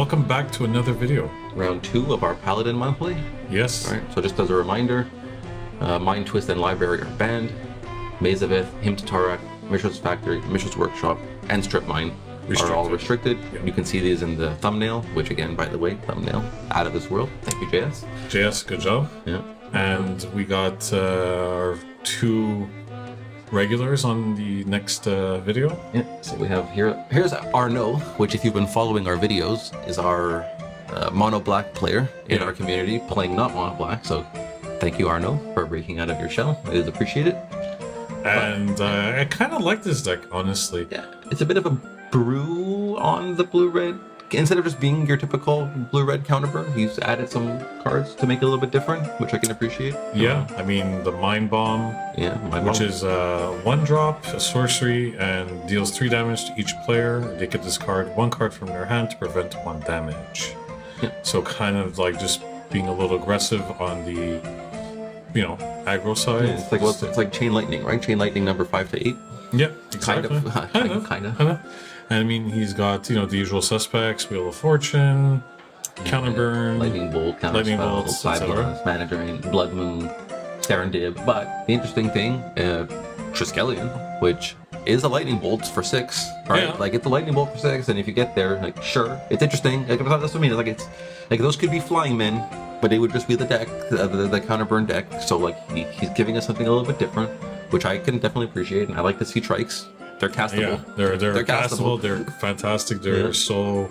welcome back to another video. Round 2 of our Paladin monthly. Yes. All right. So just as a reminder, Mind Twist and Library are banned. Maze of Ith, Hymn to Tarak, Mishra's Factory, Mishra's Workshop, and Strip Mine are all restricted. Yep. You can see these in the thumbnail, which again, by the way, thumbnail out of this world. Thank you, JS. JS, good job. Yeah. And we got our 2 regulars on the next video. Yeah. So we have here's Arnaud, which if you've been following our videos, is our mono black player in our community, playing not mono black. So thank you, Arnaud, for breaking out of your shell. It is appreciated. And I kind of like this deck, honestly. Yeah, it's a bit of a brew on the blue-red. Instead of just being your typical blue-red Counterburn, he's added some cards to make it a little bit different, which I can appreciate. Yeah, I mean, the Mind Bomb, which is 1-drop, a sorcery, and deals 3 damage to each player. They could discard 1 card from their hand to prevent 1 damage. Yeah. So kind of like just being a little aggressive on the, aggro side. Yeah, it's like Chain Lightning, right? Chain Lightning number 5 to 8. Yeah, exactly. Kind of. And I mean, he's got, the usual suspects, Wheel of Fortune, Counterburn, Lightning Bolt, Counterspell, Cyber, Mana Drain, Blood Moon, Serendib. But the interesting thing, Triskelion, which is a Lightning Bolt for 6, right? Yeah. Like, it's a Lightning Bolt for 6, and if you get there, like, sure, it's interesting. Like, that's what I mean. It's like those could be Flying Men, but they would just be the deck, the Counterburn deck. So, like, he's giving us something a little bit different, which I can definitely appreciate, and I like to see Trikes. They're castable. Yeah, they're castable. They're fantastic. They're so,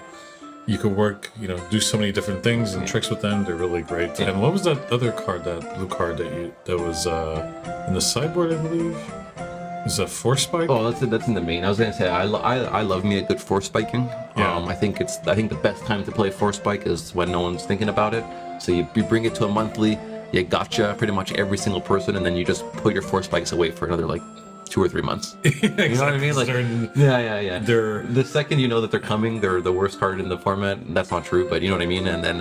you could work, do so many different things and tricks with them. They're really great. And what was that other card, that blue card that was in the sideboard, I believe? Is that Force Spike? Oh, that's in the main. I was gonna say I love me a good Force Spiking. Yeah. I think the best time to play Force Spike is when no one's thinking about it. So you bring it to a monthly, you gotcha pretty much every single person, and then you just put your Force Spikes away for another 2 or 3 months. Exactly. You know what I mean? Like, yeah. They're the second you know that they're coming, they're the worst card in the format. That's not true, but you know what I mean. And then,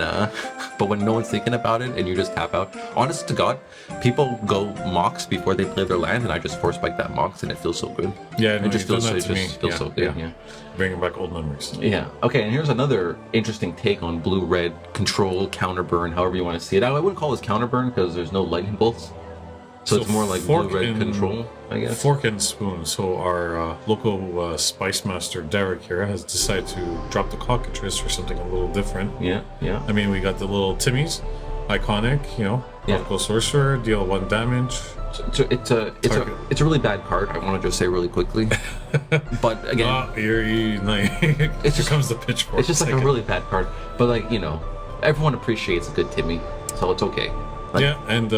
but when no one's thinking about it and you just tap out, honest to God, people go Mox before they play their land, and I just Force Spike that Mox, and it feels so good. Yeah, it just feels so good. Yeah. Bringing back old memories. Yeah. Okay, and here's another interesting take on blue-red control, Counterburn, however you want to see it. I wouldn't call this Counterburn because there's no lightning bolts. So it's more like blue-red control, I guess. Fork and Spoon. So our local Spice Master, Derrick, here has decided to drop the cockatrice for something a little different. Yeah. I mean, we got the little Timmies, iconic, Prodigal Sorcerer, deal 1 damage. So it's a really bad card. I want to just say really quickly, but again, it just comes the pitchfork. It's just like a really bad card, but everyone appreciates a good Timmy, so it's okay. And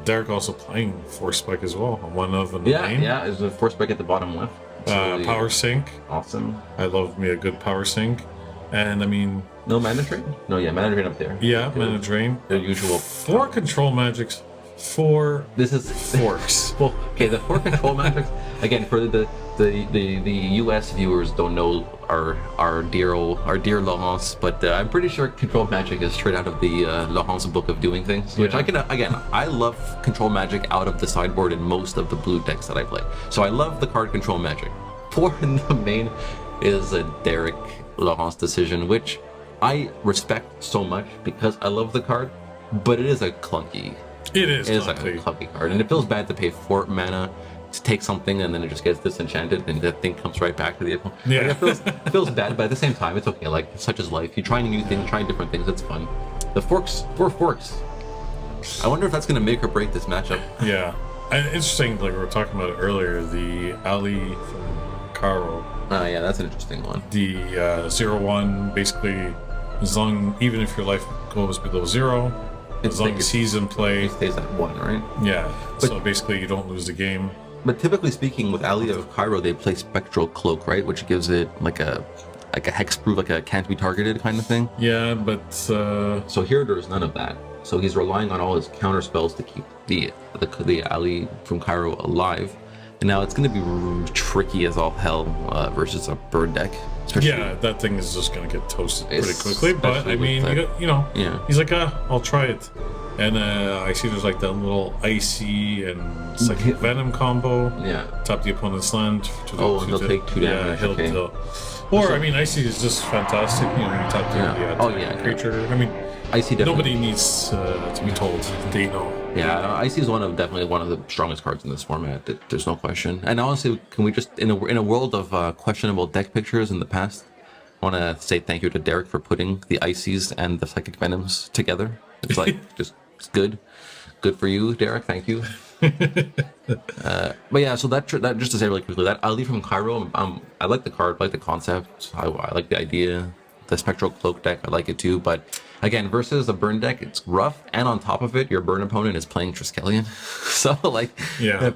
Derrick also playing Force Spike as well. One of them. Yeah. There's a Force Spike at the bottom left. Really Power Sink. Awesome. I love me a good Power Sink, and I mean. No Mana Drain? No, Mana Drain up there. Yeah, Mana Drain. The usual. 4 control magics. 4. This is forks. Well, okay, the 4 control magics. Again, for the U.S. viewers don't know our dear Laurence, but I'm pretty sure control magic is straight out of the Laurence book of doing things. Which I love control magic out of the sideboard in most of the blue decks that I play. So I love the card control magic. 4 in the main is a Derrick Laurence decision, which I respect so much because I love the card, but it is a clunky. It is a clunky card, and it feels bad to pay 4 mana to take something and then it just gets disenchanted and that thing comes right back to the opponent. Yeah. It feels bad, but at the same time, it's okay. Like, such is life. You're trying new things, trying different things. It's fun. The 4 forks. I wonder if that's going to make or break this matchup. Yeah. And interesting, like we were talking about earlier, the Ali from Cairo. Yeah, that's an interesting one. The 0/1, basically, even if your life goes below 0, as long as he's in play, it stays at 1, right? Yeah. So basically, you don't lose the game. But typically speaking, with Ali of Cairo, they play Spectral Cloak, right? Which gives it like a hexproof, like a can't be targeted kind of thing. Yeah, but so here there's none of that. So he's relying on all his counter spells to keep the Ali from Cairo alive. And now it's going to be tricky as all hell versus a bird deck. Yeah, that thing is just going to get toasted pretty quickly. But I mean, he's like, I'll try it. And I see there's like that little icy and psychic venom combo. Yeah. Tap the opponent's land. He'll take 2 damage. Or, I mean, Icy is just fantastic. You know, you tap the creature. I mean, Icy definitely. Nobody needs to be told. They know. Yeah, Icy is definitely one of the strongest cards in this format. There's no question. And honestly, can we just in a world of questionable deck pictures in the past, I want to say thank you to Derrick for putting the Icies and the Psychic Venoms together. It's like it's good for you, Derrick. Thank you. But yeah, so that just to say really quickly, that Ali from Cairo, I like the card, I like the concept, I like the idea. The Spectral Cloak deck, I like it too, but again, versus a burn deck, it's rough, and on top of it, your burn opponent is playing Triskelion. So like,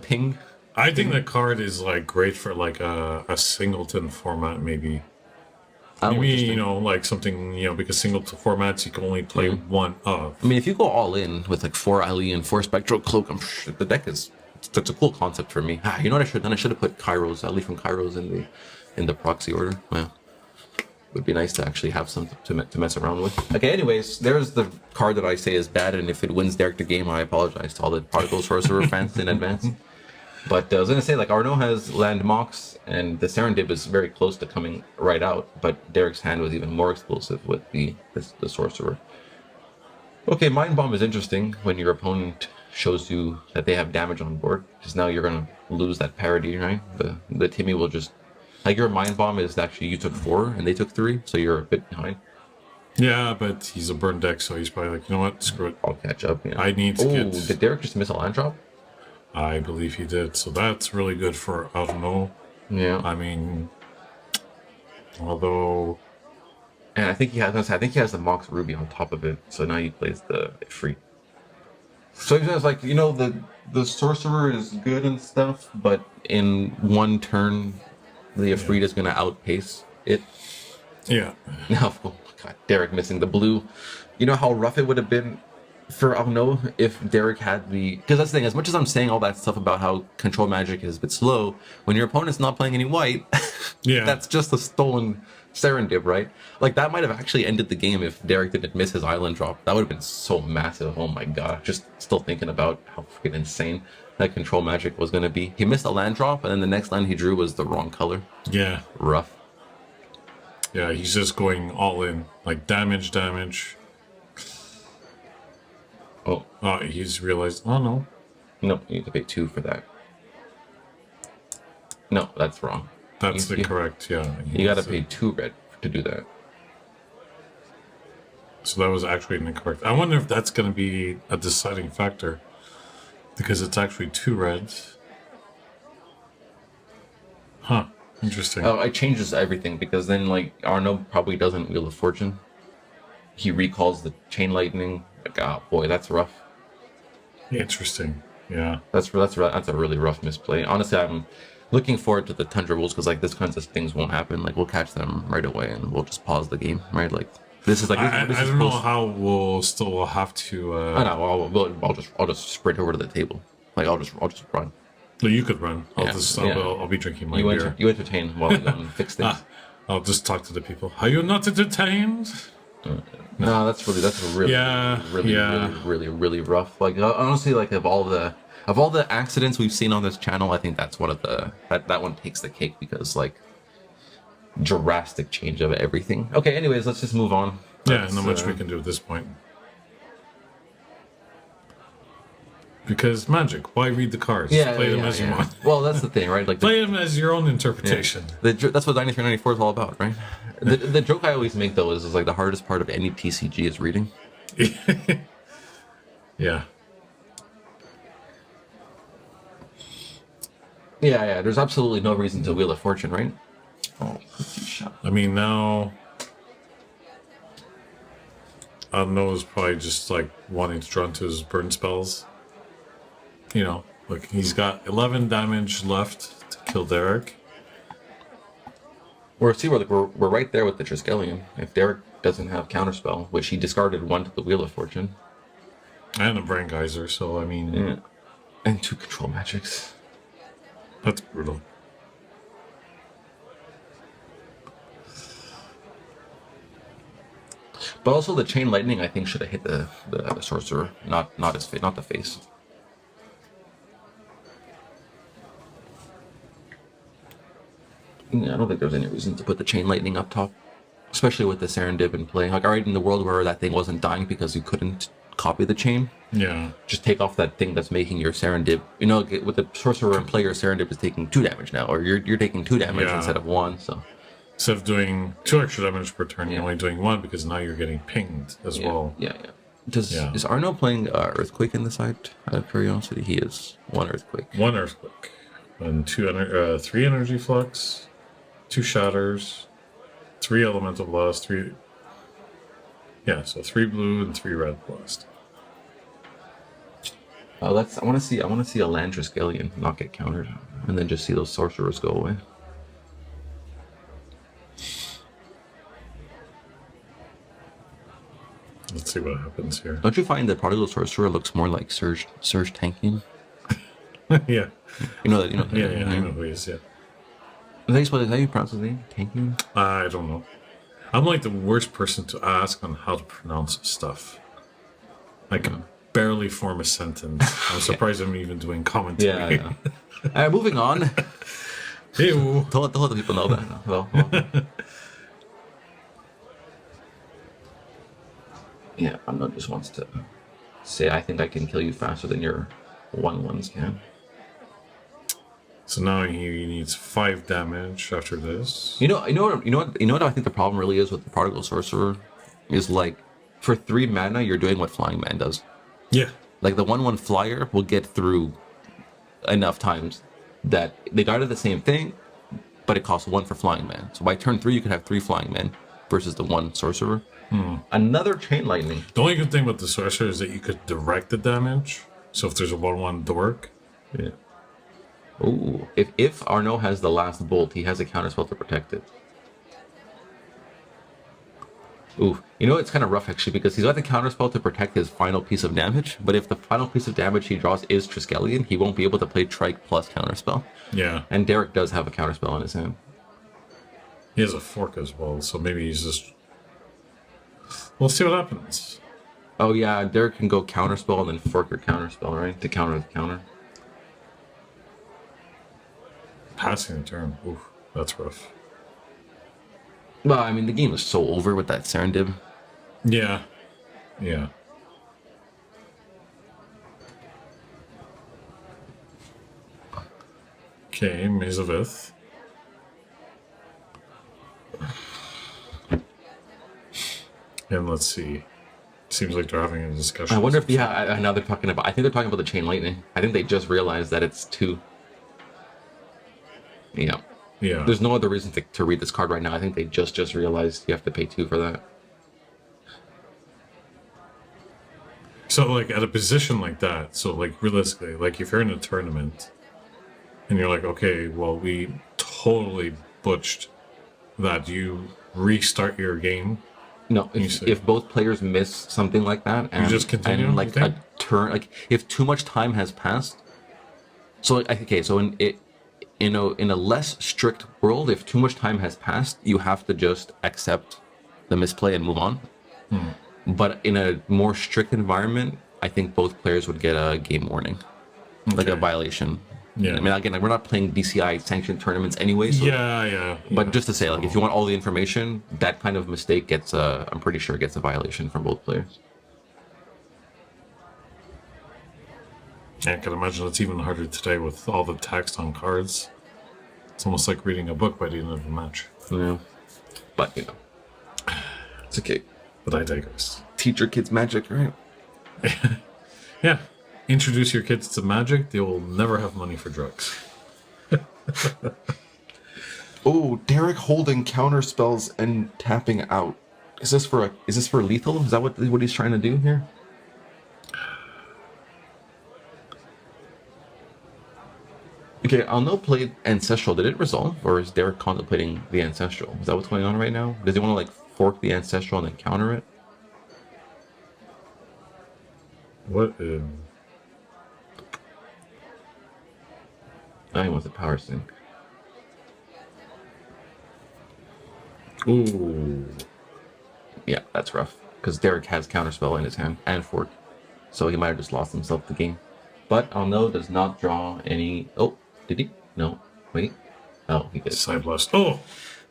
ping. I think that card is like great for like a singleton format, maybe. Maybe, you know, like something, you know, because singleton formats you can only play one of. I mean, if you go all in with like 4 Ali and 4 Spectral Cloak, the deck is that's a cool concept for me. You know what I should have done? I should have put Kairos, Ali from Kairos in the proxy order. Yeah. Would be nice to actually have some to mess around with. Okay, anyways, there's the card that I say is bad, and if it wins Derrick the game, I apologize to all the Prodigal Sorcerer fans in advance. But I was gonna say, like, Arnaud has land mocks, and the Serendib is very close to coming right out, but Derrick's hand was even more explosive with the Sorcerer. Okay, Mind Bomb is interesting when your opponent shows you that they have damage on board, because now you're gonna lose that parity, right? The Timmy will just... Like, your Mind Bomb is actually, you took 4 and they took 3, so you're a bit behind. Yeah, but he's a burn deck, so he's probably like, you know what, screw it. I'll catch up. Yeah. I need to get... Did Derrick just miss a land drop? I believe he did, so that's really good for Arnaud. Yeah. I mean, although... And I think he has the Mox Ruby on top of it, so now he plays the free. So it's like, you know, the Sorcerer is good and stuff, but in one turn... The Ifrit is going to outpace it. Yeah. Now, oh God, Derrick missing the blue. You know how rough it would have been for Arnaud if Derrick had the... Because that's the thing, as much as I'm saying all that stuff about how Control Magic is a bit slow, when your opponent's not playing any white, that's just a stolen Serendib, right? Like, that might have actually ended the game if Derrick didn't miss his island drop. That would have been so massive. Oh my God. Just still thinking about how freaking insane that Control Magic was going to be. He missed a land drop, and then the next land he drew was the wrong color. Yeah. Rough. Yeah, he's just going all in. Like, damage. Oh, he's realized... Oh, no. No, you need to pay 2 for that. No, that's wrong. That's correct, yeah. You gotta pay 2 red to do that. So that was actually incorrect. I wonder if that's going to be a deciding factor. Because it's actually 2 reds. Huh. Interesting. Oh, it changes everything, because then, like, Arnaud probably doesn't Wheel of Fortune. He recalls the Chain Lightning. Like, oh boy, that's rough. Interesting. Yeah. That's a really rough misplay. Honestly, I'm looking forward to the Tundra rules, because, like, this kinds of things won't happen. Like, we'll catch them right away, and we'll just pause the game, right? Like... This is like I don't know how we'll have to. I know. I'll just sprint over to the table. Like I'll just run. No, you could run. I'll be drinking my beer. You entertain while I go and fix things. I'll just talk to the people. Are you not entertained? No, that's really rough. Like honestly, like of all the accidents we've seen on this channel, I think that's one of that one takes the cake, because like. Drastic change of everything. Okay, anyways, let's just move on. Not much we can do at this point. Because Magic, why read the cards? Play them as you want. Well, that's the thing, right? Like play them as your own interpretation. Yeah. That's what 9394 is all about, right? The joke I always make though is like the hardest part of any TCG is reading. Yeah. Yeah. There's absolutely no reason to Wheel of Fortune, right? Oh, I mean, now Arnaud is probably just like wanting to draw into his burn spells. You know, like he's got 11 damage left to kill Derrick. We're right there with the Triskelion. If Derrick doesn't have counterspell, which he discarded 1 to the Wheel of Fortune, and a Brain Geyser, so I mean, and 2 Control Magics. That's brutal. But also the Chain Lightning, I think, should have hit the Sorcerer, not the face. Yeah, I don't think there's any reason to put the Chain Lightning up top, especially with the Serendip in play. Like, alright, in the world where that thing wasn't dying because you couldn't copy the chain, Yeah. just take off that thing that's making your Serendip. You know, with the Sorcerer in play, your Serendip is taking 2 damage now, or you're taking 2 damage Yeah. instead of 1. So Instead of doing 2 extra damage per turn, you're only doing 1 because now you're getting pinged as well. Yeah. Is Arnaud playing Earthquake in the side? Out of curiosity, he is 1 Earthquake. 1 Earthquake. And 3 Energy Flux, 2 Shatters, 3 Elemental Blast, 3... Yeah, so 3 blue and 3 red blast. I want to see a Landra Scallion not get countered, and then just see those sorcerers go away. Let's see what happens here. Don't you find that Prodigal Sorcerer looks more like Surge Tankian? Yeah. You know that. Yeah, I know who he is. Yeah. Is that how you pronounce his name? Tankian? I don't know. I'm like the worst person to ask on how to pronounce stuff. I can barely form a sentence. I'm surprised I'm even doing commentary. Yeah. Moving on. Ew. Don't let the people know that. Well. Yeah, Arnaud just wants to say, I think I can kill you faster than your 1/1s can. So now he needs 5 damage after this. You know what I think the problem really is with the Prodigal Sorcerer is, like, for 3 mana you're doing what Flying Man does. Yeah. Like the 1/1 flyer will get through enough times that they die to the same thing, but it costs 1 for Flying Man. So by turn 3 you could have 3 Flying Men versus the 1 Sorcerer. Another Chain Lightning. The only good thing with the Sorcerer is that you could direct the damage. So if there's a 1/1 dork. Yeah. Ooh. If Arnaud has the last bolt, he has a counterspell to protect it. Ooh. You know, it's kind of rough actually because he's got the counterspell to protect his final piece of damage, but if the final piece of damage he draws is Triskelion, he won't be able to play Trike plus counterspell. Yeah. And Derrick does have a counterspell in his hand. He has a fork as well, so maybe he's just... We'll see what happens. Oh yeah, Derrick can go counterspell and then fork your counterspell, right? To counter the counter. Passing the turn. Oof, that's rough. Well, I mean, the game is so over with that Serendip. Yeah. Yeah. Okay, Maze of Ith. And let's see. Seems like they're having a discussion. I wonder if now they're talking about. I think they're talking about the Chain Lightning. I think they just realized that it's 2. Yeah. Yeah. There's no other reason to read this card right now. I think they just realized you have to pay 2 for that. So, like, at a position like that, so, like, realistically, like, if you're in a tournament and you're like, okay, well, we totally butched that, you restart your game. No, if both players miss something like that, and you just continue, and like a turn, like if too much time has passed. So okay, so in a less strict world, if too much time has passed, you have to just accept the misplay and move on. But in a more strict environment, I think both players would get a game warning, like a violation. Yeah. I mean, again, like, we're not playing DCI sanctioned tournaments anyway. So, yeah. But just to say, like, if you want all the information, that kind of mistake gets I'm pretty sure gets a violation from both players. I can imagine it's even harder today with all the text on cards. It's almost like reading a book by the end of the match. Yeah. But, you know, it's okay. But I digress. Teach your kids magic, right? Yeah. Introduce your kids to magic, they will never have money for drugs. Oh, Derrick holding counter spells and tapping out. Is this for lethal? Is that what he's trying to do here? Okay, Arnaud played Ancestral. Did it resolve, or is Derrick contemplating the Ancestral? Is that what's going on right now? Does he want to like fork the Ancestral and then counter it? What? I want the power sync. Ooh. Yeah, that's rough. Because Derrick has counterspell in his hand and fork, so he might have just lost himself the game. But Arnaud does not draw any. Oh, did he? No. Wait. Oh, he did. Side blast. Oh,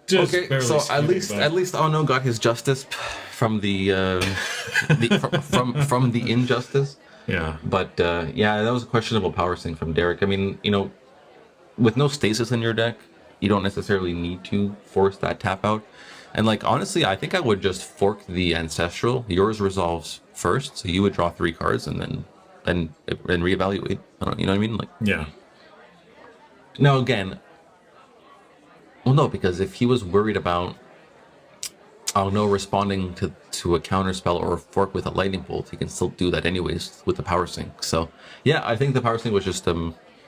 just Okay, barely so speeding at by. least Arnaud got his justice from from the injustice. Yeah. But yeah, that was a questionable power sync from Derrick. I mean, with no stasis in your deck, you don't necessarily need to force that tap out. And like honestly, I think I would just fork the ancestral. Yours resolves first, so you would draw 3 cards and then reevaluate. You know what I mean? Like Yeah. now again, well, no, because if he was worried about no responding to a counter spell or a fork with a lightning bolt, he can still do that anyways with the power sync. So yeah, I think the power sync was just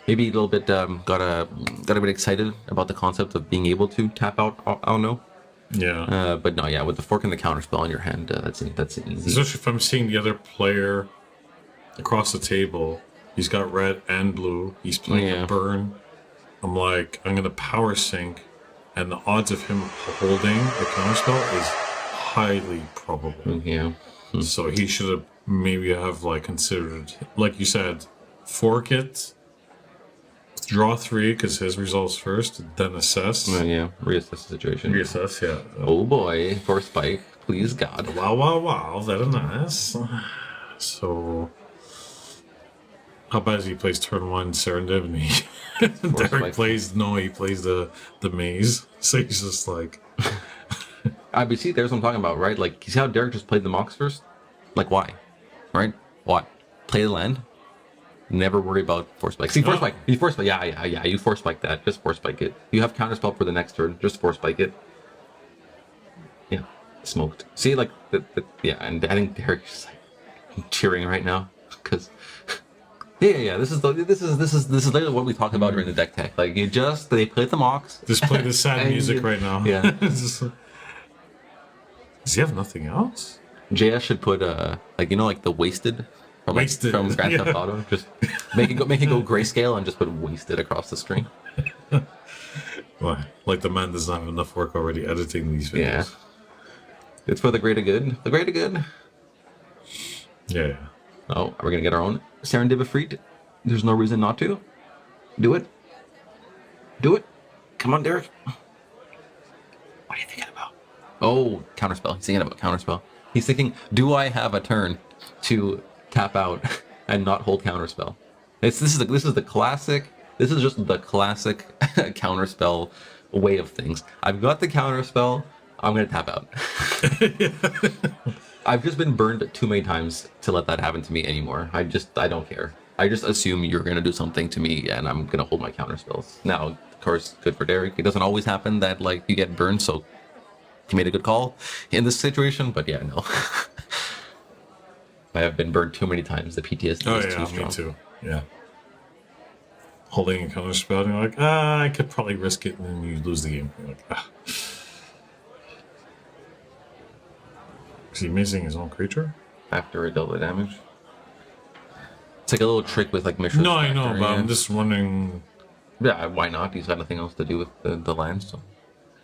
maybe a little bit got a bit excited about the concept of being able to tap out no. Yeah. But no, yeah, with the fork and the counter spell in your hand, that's an easy. Especially if I'm seeing the other player across the table, he's got red and blue. He's playing a burn. I'm like, I'm gonna power sync, and the odds of him holding the counterspell is highly probable. Yeah. So he should have maybe have like considered, like you said, fork it, draw 3 because his resolves first, then assess. Yeah, reassess the situation. Reassess, yeah. Oh boy, for spike, please God. Wow, very nice. So, how about as he plays turn 1 Serendipity? Derrick plays the maze. So he's just like... IBC, there's what I'm talking about, right? Like, you see how Derrick just played the Mox first? Like, why? Right? Why? Play the land. Never worry about force spike. See, force spike. You force spike. Yeah. You force spike that. Just force spike it. You have counterspell for the next turn. Just force spike it. Yeah. Smoked. See, like, yeah, and I think Derrick's like cheering right now because yeah. This is literally what we talked about during the deck tech. Like they played the Mox. Just play the sad music right now. Yeah. Does he have nothing else? JS should put like the wasted from Grand Theft Auto. Just make it go grayscale and just put wasted across the screen. Why? Like the man does not have enough work already editing these videos. Yeah. It's for the greater good. The greater good. Yeah. Oh, we're gonna get our own Serendipity. There's no reason not to. Do it. Come on, Derrick. What are you thinking about? Oh, counterspell. He's thinking about counterspell. He's thinking, do I have a turn to tap out and not hold counterspell? This is the classic. This is just the classic counterspell way of things. I've got the counterspell. I'm gonna tap out. I've just been burned too many times to let that happen to me anymore. I don't care. I just assume you're gonna do something to me, and I'm gonna hold my counter spells. Now, of course, good for Derrick. It doesn't always happen that like you get burned, so he made a good call in this situation. But yeah, no. I have been burned too many times. The PTSD is too strong. Me too. Yeah. Holding a counter spell, and you're like, I could probably risk it, and then you lose the game. You're like, Is he missing his own creature? After a double damage. It's like a little trick with like Mishra. No, I know, but I'm just wondering. Yeah, why not? He's got nothing else to do with the land, so.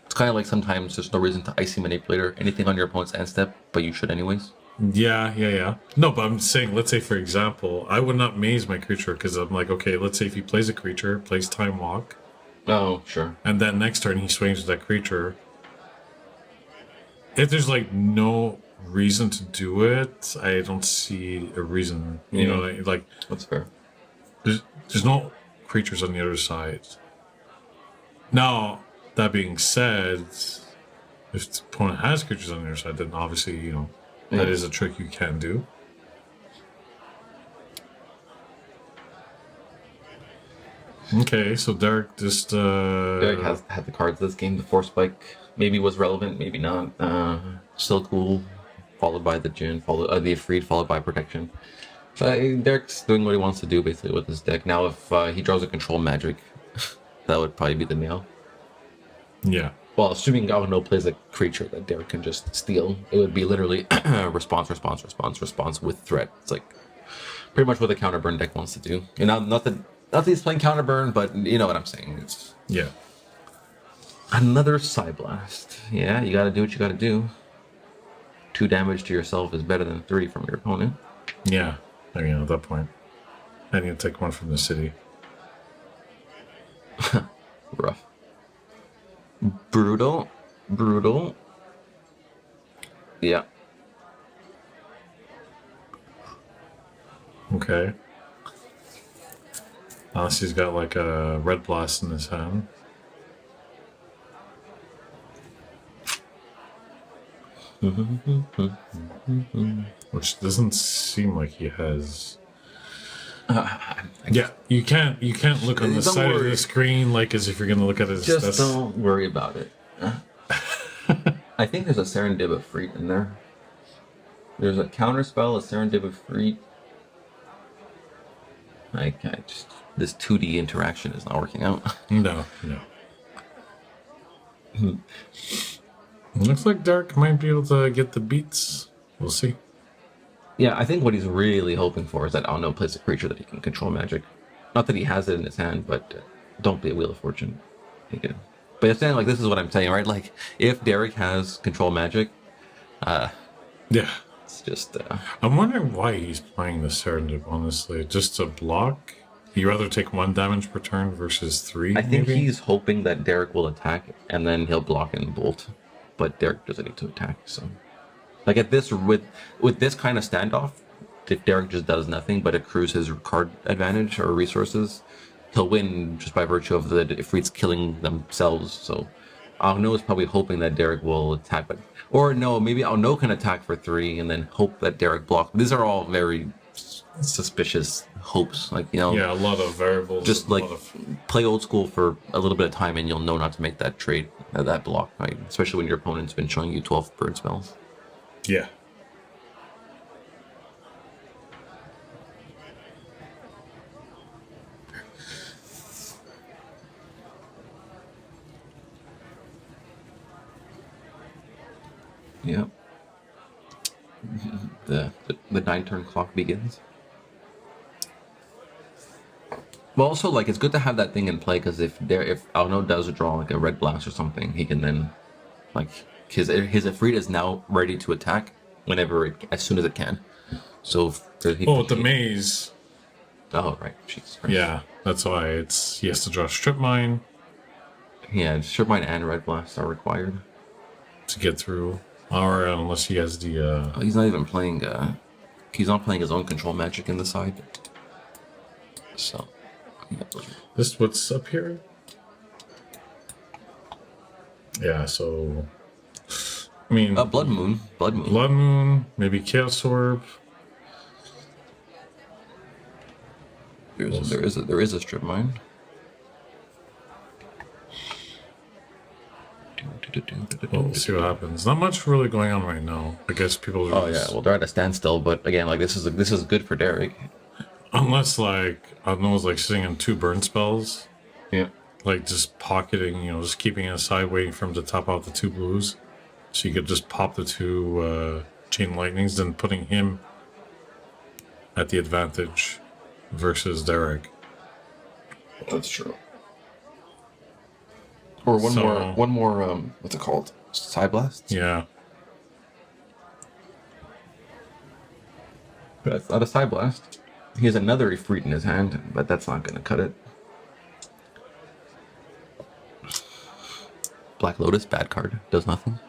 It's kind of like sometimes there's no reason to Icy Manipulator anything on your opponent's end step, but you should anyways. Yeah. No, but I'm saying, let's say, for example, I would not maze my creature because I'm like, okay, let's say if he plays a creature, plays Time Walk. Oh, sure. And then next turn he swings with that creature. If there's like no reason to do it, I don't see a reason. You know, like that's fair. There's no creatures on the other side. Now, that being said, if the opponent has creatures on the other side, then obviously, that is a trick you can do. Okay, so Derrick just Derrick has had the cards this game. The Force Spike maybe was relevant, maybe not. Still cool. Followed by the Djinn, the Ifrit, followed by Protection. So Derrick's doing what he wants to do basically with his deck. Now, if he draws a control magic, that would probably be the nail. Yeah. Well, assuming Arnaud plays a creature that Derrick can just steal, it would be literally response with threat. It's like pretty much what the Counterburn deck wants to do. You know, not that he's playing Counterburn, but you know what I'm saying. It's another Psyblast. Yeah, you got to do what you got to do. 2 damage to yourself is better than 3 from your opponent. Yeah, I mean, at that point, I need to take 1 from the city. Rough. Brutal. Yeah. Okay. Unless he's got like a red blast in his hand. Which doesn't seem like he has. Yeah, you can't look on the Don't side of worry. the screen like as if you're gonna look at his. Just don't worry about it. I think there's a Serendib of Freet in there. There's a counterspell, a Serendib of Freet. This 2D interaction is not working out. No. Looks like Derrick might be able to get the beats. We'll see. Yeah, I think what he's really hoping for is that Arnaud plays a creature that he can control magic. Not that he has it in his hand, but don't be a Wheel of Fortune. Take it. But it's saying, like, this is what I'm saying, right? Like, if Derrick has control magic, Yeah. it's just... I'm wondering why he's playing the Serendip, honestly. Just to block? He'd rather take 1 damage per turn versus 3, I think maybe? he's hoping that Derrick will attack, and then he'll block and bolt. But Derrick doesn't need to attack, so... Like, at this, with this kind of standoff, if Derrick just does nothing but accrues his card advantage or resources, he'll win just by virtue of the Ifrits killing themselves. So Arnaud is probably hoping that Derrick will attack, but or no, maybe Arnaud can attack for 3 and then hope that Derrick blocks. These are all very suspicious hopes, like, you know. Yeah, a lot of variables. Just like play old school for a little bit of time, and you'll know not to make that trade, that block, right? Especially when your opponent's been showing you 12 bird spells. Yeah. Yep. The 9-turn clock begins. Well, also, like, it's good to have that thing in play, because if Arnaud does draw like a red blast or something, he can then, like, his Ifrit is now ready to attack as soon as it can. So with the maze. Oh right, Jesus Christ. Yeah, that's why he has to draw strip mine. Yeah, strip mine and red blast are required to get through. Or unless he has the. He's not even playing. He's not playing his own control magic in the side. So. Yeah. This what's up here? Yeah. So. I mean. Blood Moon. Blood Moon. Maybe Chaos Orb. There is a strip mine. Well, we'll see what happens. Not much really going on right now. I guess people are. Oh yeah, well they're at a standstill, but again, like this is good for Derrick. Unless like Arnaud's like sitting on 2 burn spells. Yeah. Like just pocketing, just keeping it aside, waiting for him to top out the 2 blues. So you could just pop the 2 chain lightnings, then putting him at the advantage versus Derrick. That's true. Or one more. What's it called? Side blast. Yeah. That's not a side blast. He has another Ifrit in his hand, but that's not going to cut it. Black Lotus, bad card, does nothing.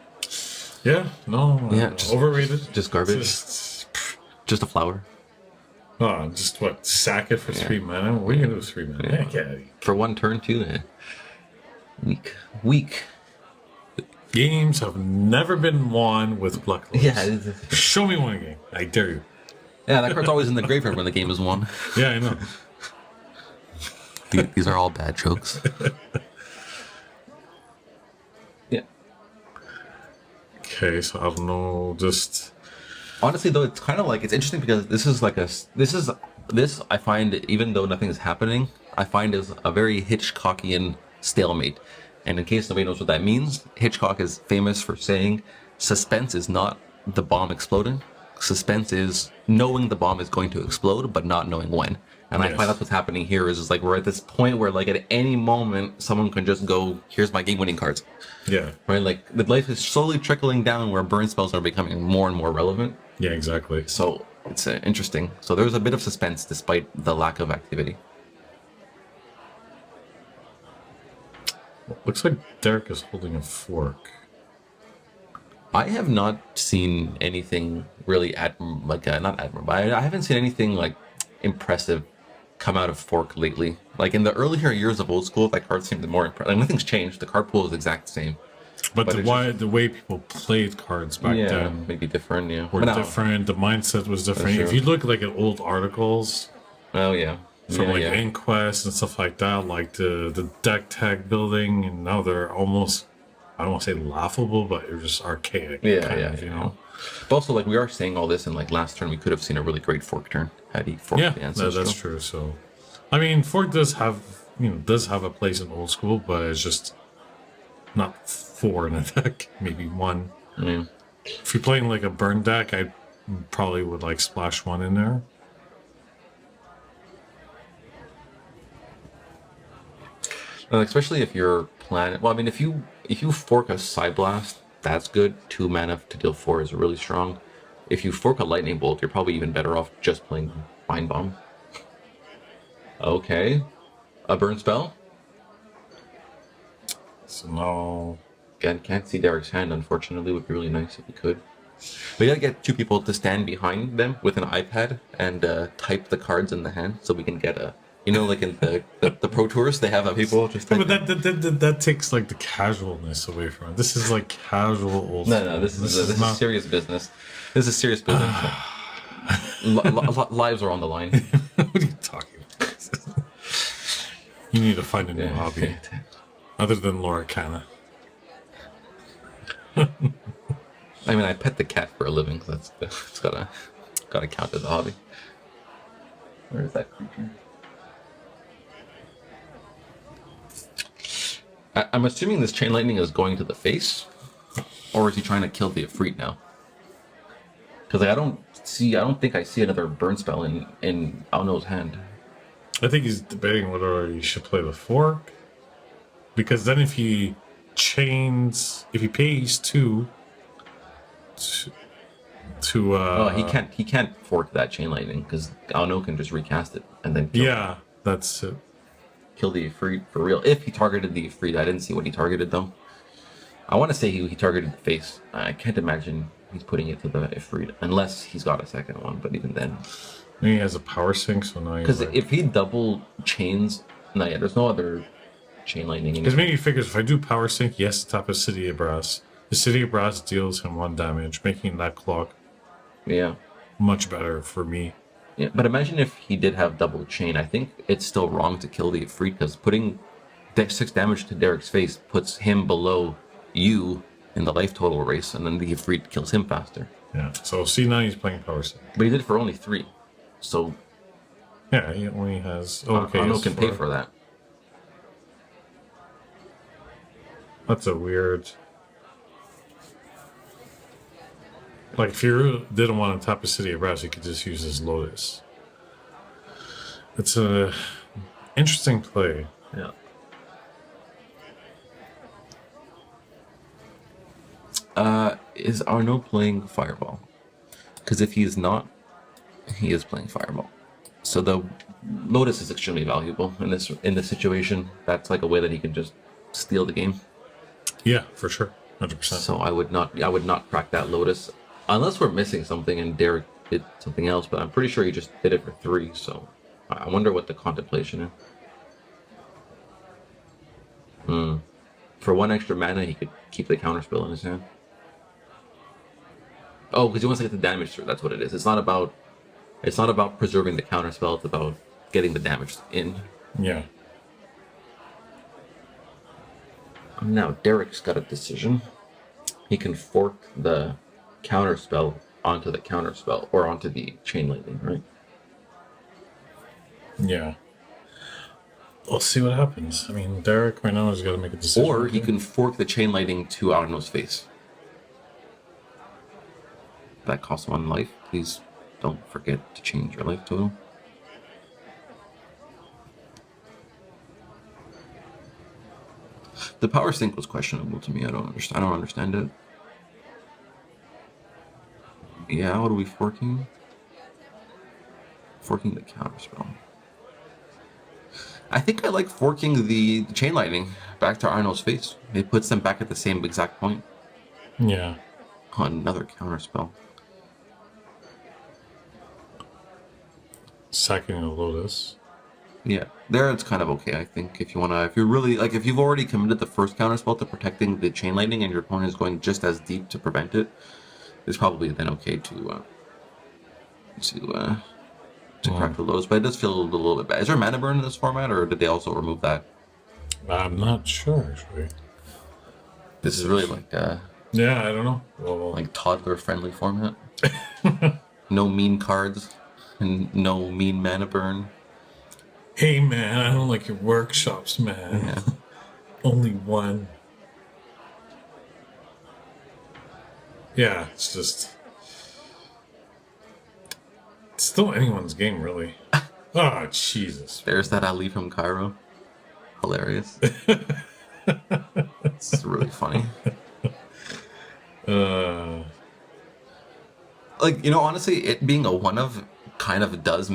Yeah. No. Yeah. Overrated. Just garbage. Just a flower. Oh, just what? Sack it for 3 mana? What are you gonna do with 3 mana? Yeah. For 1 turn too. Weak. Games have never been won with Black Lotus. Yeah. Show me one game. I dare you. Yeah, that card's always in the graveyard when the game is won. Yeah, I know. These are all bad jokes. Yeah. Okay, so I don't know, just... Honestly, though, it's kind of like, it's interesting because this I find, even though nothing is happening, I find is a very Hitchcockian stalemate. And in case nobody knows what that means, Hitchcock is famous for saying suspense is not the bomb exploding. Suspense is knowing the bomb is going to explode, but not knowing when. And I find that's what's happening here is like we're at this point where like at any moment someone can just go, here's my game winning cards. Yeah. Right? Like the life is slowly trickling down where burn spells are becoming more and more relevant. Yeah, exactly. So it's interesting. So there's a bit of suspense despite the lack of activity. Looks like Derrick is holding a fork. I have not seen anything really not admirable. I haven't seen anything like impressive come out of Fork lately. Like in the earlier years of Old School, that card seemed more impressive. Like, nothing's changed. The card pool is exact same. But the way people played cards back then, maybe different. Yeah, were different. The mindset was different. If you look like at old articles, from Inquest and stuff like that, like the deck tag building, and now they're almost, I don't want to say laughable, but they're just archaic. You know. But also, like, we are saying all this, and like last turn, we could have seen a really great Fork turn had he forked the Ancestral. That's true. So, I mean, Fork does have a place in Old School, but it's just not 4 in a deck, maybe 1. Yeah. If you're playing like a burn deck, I probably would like splash 1 in there. Especially if you're planning. Well, I mean, if you fork a Side Blast, that's good. 2 mana to deal 4 is really strong. If you fork a Lightning Bolt, you're probably even better off just playing Mind Bomb. Okay, a burn spell. So no. Again, can't see Derrick's hand. Unfortunately, would be really nice if we could. We gotta get 2 people to stand behind them with an iPad and type the cards in the hand, so we can get a. You know, like in the Pro Tours, they have people just. But that takes like the casualness away from it. This is like casual old. No, this is serious business. This is serious business. Lives are on the line. What are you talking about? You need to find a new hobby other than Loricana. I mean, I pet the cat for a living. So it's gotta count as a hobby. Where is that creature? I'm assuming this Chain Lightning is going to the face, or is he trying to kill the Ifrit now? Because I don't think I see another burn spell in Arnaud's hand. I think he's debating whether he should play the fork, because then if he pays 2 to he can't fork that Chain Lightning because Arnaud can just recast it and then kill it. That's it. Kill the Ifrit for real. If he targeted the Ifrit, I didn't see what he targeted though. I want to say he targeted the face. I can't imagine he's putting it to the Ifrit unless he's got a second one. But even then, he has a power sink, so now because if he double chains, there's no other Chain Lightning. Because maybe he figures if I do power sync, he has to tap a City of Brass. The City of Brass deals him 1 damage, making that clock much better for me. Yeah, but imagine if he did have double chain. I think it's still wrong to kill the Ifrit because putting 6 damage to Derrick's face puts him below you in the life total race, and then the Ifrit kills him faster. Yeah. So see, now he's playing power sync. But he did it for only 3. So yeah, he only has. Arnaud can pay for that. That's a weird. Like, if you didn't want to tap a City of Brass, you could just use his Lotus. It's a interesting play. Yeah. Is Arnaud playing Fireball? Because if he is not, he is playing Fireball. So the Lotus is extremely valuable in this situation. That's like a way that he can just steal the game. Yeah, for sure, 100%. So I would not crack that Lotus. Unless we're missing something and Derrick did something else, but I'm pretty sure he just did it for 3, so I wonder what the contemplation is. For 1 extra mana, he could keep the counterspell in his hand. Oh, because he wants to get the damage through, that's what it is. It's not about preserving the counterspell, it's about getting the damage in. Yeah. Now, Derrick's got a decision. He can fork the counterspell onto the counterspell or onto the Chain Lightning, right? Yeah. We'll see what happens. I mean, Derrick right now has got to make a decision. Or he can fork the Chain Lightning to Arnaud's face. That costs 1 life. Please don't forget to change your life total. The power sync was questionable to me. I don't understand it. Yeah, what are we forking? Forking the counterspell. I think I like forking the Chain Lightning back to Arnaud's face. It puts them back at the same exact point. Yeah. Oh, another counter spell. Sacking a Lotus. Yeah, there it's kind of okay, I think. If you're really, like, if you've already committed the first counter spell to protecting the chain lightning and your opponent is going just as deep to prevent it, it's probably then okay to crack the Lotus. But it does feel a little bit bad. Is there mana burn in this format, or did they also remove that? I'm not sure, actually. This is really like yeah, I don't know. Well, like toddler-friendly format. No mean cards, and no mean mana burn. hey man, I don't like your workshops, man. Yeah. Only one. Yeah, it's just... It's still anyone's game, really. Oh, Jesus. There's that Ali from Cairo. Hilarious. It's really funny. Like, honestly, it being a one of kind of does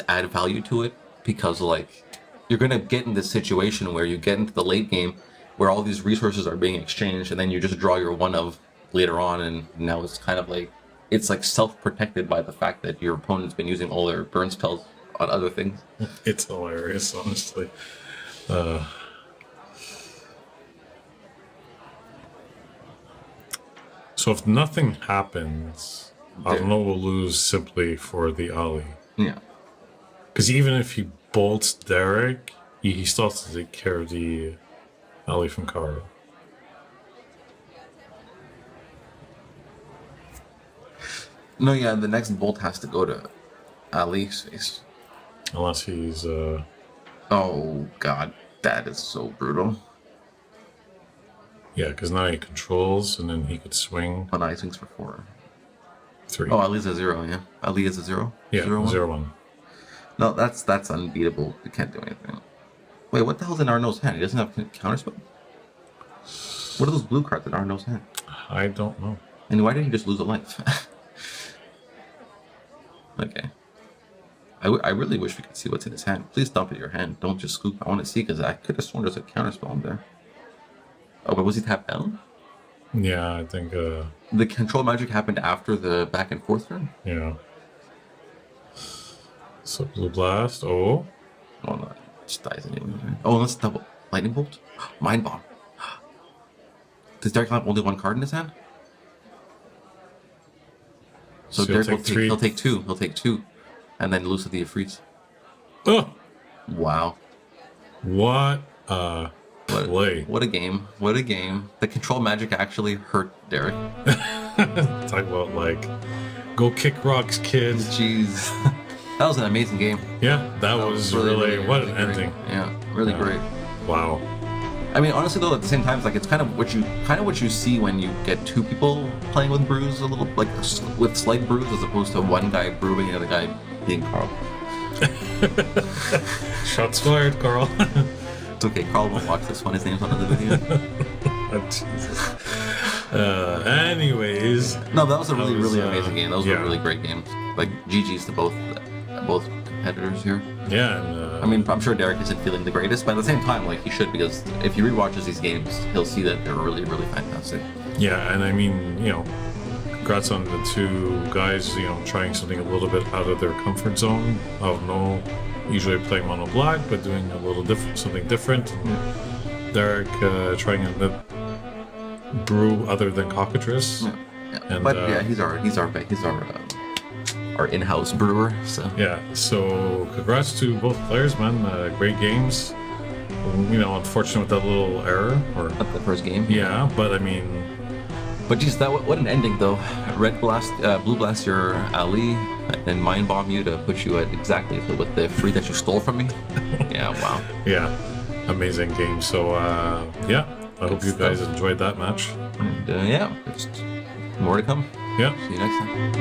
add value to it, because like you're gonna get in this situation where you get into the late game where all these resources are being exchanged, and then you just draw your one of later on, and now it's kind of like it's like self-protected by the fact that your opponent's been using all their burn spells on other things. It's hilarious, honestly. So if nothing happens, Arnaud will lose simply for the Ali. Yeah. Because even if he bolts Derrick, he still has to take care of the Ali from Cairo. No, yeah, the next bolt has to go to Ali's face. Unless he's... Oh, God. That is so brutal. Yeah, because now he controls, and then he could swing. Oh, no, he swings for 4. 3. Oh, Ali's a 0, yeah. Ali is a 0? Yeah, 0-1. No, that's unbeatable. You can't do anything. Wait, what the hell's in Arnaud's hand? He doesn't have counterspell? What are those blue cards in Arnaud's hand? I don't know. And why did he just lose a life? Okay. I really wish we could see what's in his hand. Please dump it in your hand. Don't just scoop. I want to see, because I could have sworn there's a counterspell in there. Oh, but was he tapped down? Yeah, I think... The control magic happened after the back and forth turn? Yeah. So Blue Blast. Oh. Oh, no. It just dies anyway. Oh, let's double. Lightning Bolt? Mind Bomb. Does Derrick have only one card in his hand? So Derrick will take, he'll take 2. He'll take 2. And then lose to the Ifrits. Oh! Wow. What a play. What a game. What a game. The control magic actually hurt Derrick. Talk about, like, go kick rocks, kids. Jeez. That was an amazing game. Yeah, that was really what an ending. Yeah, really great. Wow. I mean, honestly though, at the same time, it's like it's kind of what you see when you get 2 people playing with brews, a little like with slight brews, as opposed to one guy brewing and the other guy being Carl. Shots fired, Carl. It's okay, Carl won't watch this one. His name's on the video. Oh, Jesus. Anyways. No, that was a really amazing game. Those were really great games. Like GG's to both competitors here. Yeah, and, I mean, I'm sure Derrick isn't feeling the greatest, but at the same time, like, he should, because if he rewatches these games, he'll see that they're really fantastic. Yeah, and I mean, congrats on the 2 guys, trying something a little bit out of their comfort zone. Arnaud usually playing mono black, but doing a little something different. And Derrick trying a brew other than cockatrice. Yeah. And, but yeah, he's our in-house brewer. So yeah, so congrats to both players, man. Great games. Unfortunate with that little error at the first game. Yeah, but I mean, but geez, what an ending though. Red blast, blue blast your Ali, and then mind bomb you to put you at exactly with the free that you stole from me. Yeah, wow. Yeah, amazing game. So yeah, I hope you guys enjoyed that match. And yeah, just more to come. Yeah. See you next time.